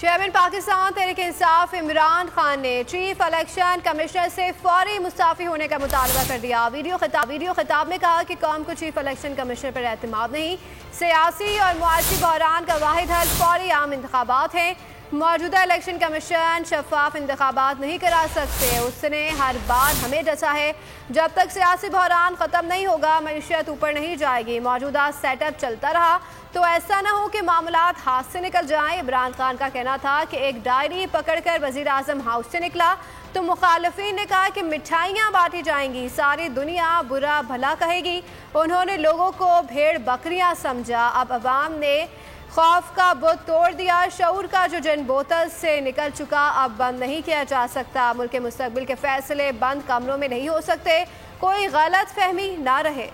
Chairman Pakistan Tehreek Insaf Imran Khan نے chief election commissioner سے فوری مستعفی ہونے کا مطالبہ کر دیا۔ ویڈیو خطاب میں کہا کہ قوم کو چیف الیکشن کمشنر پر اعتماد نہیں، سیاسی اور معاشی بحران کا واحد حل فوری عام انتخابات ہیں۔ موجودہ الیکشن کمیشن شفاف انتخابات نہیں کرا سکتے۔ اس نے ہر بار ہمیں ڈسا ہے جب تک سیاسی بحران ختم نہیں ہوگا معیشت اوپر نہیں جائے گی۔ موجودہ سیٹ اپ چلتا رہا تو ایسا نہ ہو کہ معاملات ہاتھ سے نکل جائیں۔ عمران خان کا کہنا تھا کہ ایک ڈائری پکڑ کر وزیر اعظم ہاؤس سے نکلا تو مخالفین نے کہا کہ مٹھائیاں بانٹی جائیں گی، ساری دنیا برا بھلا کہے گی۔ انہوں نے لوگوں کو بھیڑ بکریاں سمجھا۔ اب عوام نے خوف کا بت توڑ دیا۔ شعور کا جو جن بوتل سے نکل چکا اب بند نہیں کیا جا سکتا۔ ملک کے مستقبل کے فیصلے بند کمروں میں نہیں ہو سکتے، کوئی غلط فہمی نہ رہے۔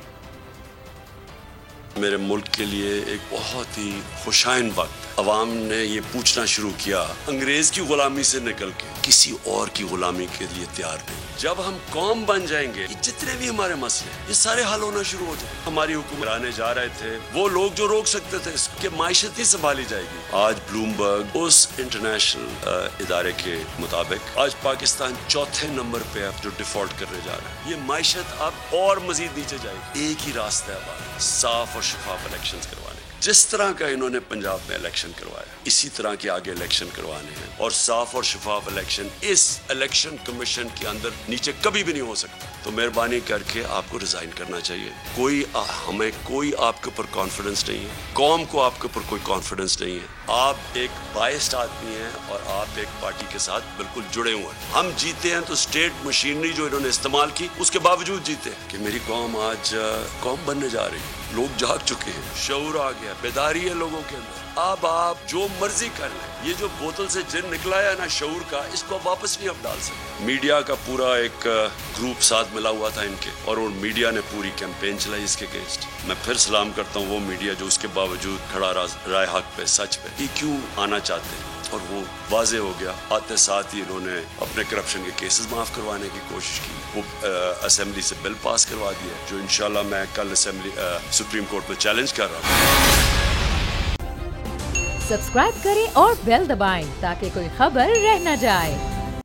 میرے ملک کے لیے ایک بہت ہی خوشائن وقت۔ عوام نے یہ پوچھنا شروع کیا انگریز کی غلامی سے نکل کے کسی اور کی غلامی کے لیے تیار نہیں۔ جب ہم قوم بن جائیں گے یہ جتنے بھی ہمارے مسئلے یہ سارے حل ہونا شروع ہو جائیں۔ ہماری حکمرانیں جا رہے تھے وہ لوگ جو روک سکتے تھے اس کے معیشت ہی سنبھالی جائے گی۔ آج بلومبرگ اس انٹرنیشنل ادارے کے مطابق آج پاکستان چوتھے نمبر پہ اب جو ڈیفالٹ کرنے جا رہا ہے۔ یہ معیشت اب اور مزید نیچے جائے گی۔ ایک ہی راستہ ہے اب صاف اور شفاف الیکشنز کروانے۔ جس طرح کا انہوں نے پنجاب میں الیکشن کروایا اسی طرح کے آگے الیکشن کروانے ہیں، اور صاف اور شفاف الیکشن اس الیکشن کمیشن کے اندر نیچے کبھی بھی نہیں ہو سکتا۔ تو مہربانی کر کے آپ کو ریزائن کرنا چاہیے۔ ہمیں کوئی آپ کے اوپر کانفیڈنس نہیں ہے، قوم کو آپ کے اوپر کوئی کانفیڈنس نہیں ہے۔ آپ ایک بائسڈ آدمی ہیں اور آپ ایک پارٹی کے ساتھ بالکل جڑے ہوئے ہیں۔ ہم جیتے ہیں تو اسٹیٹ مشینری جو انہوں نے استعمال کی اس کے باوجود جیتے ہیں کہ میری قوم آج قوم بننے جا رہی ہے۔ لوگ جاگ چکے ہیں، شعور آ گیا، بیداری ہے لوگوں کے اندر۔ اب آپ جو مرضی کر لیں، یہ جو بوتل سے جن نکلا ہے نا شعور کا، اس کو واپس نہیں اب ڈال سکتے۔ میڈیا کا پورا ایک گروپ ساتھ ملا ہوا تھا ان کے، اور وہ میڈیا نے پوری کیمپین چلائی اس کے اگینسٹ۔ میں پھر سلام کرتا ہوں وہ میڈیا جو اس کے باوجود کھڑا رائے حق پہ، سچ پہ۔ یہ کیوں آنا چاہتے ہیں اور وہ واضح ہو گیا۔ آتے ساتھ ہی انہوں نے اپنے کرپشن کے کیسز معاف کروانے کی کوشش کی۔ وہ اسمبلی سے بل پاس کروا دیا جو انشاءاللہ میں کل سپریم کورٹ میں چیلنج کر رہا ہوں۔ سبسکرائب کریں اور بیل دبائیں تاکہ کوئی خبر رہ نہ جائے۔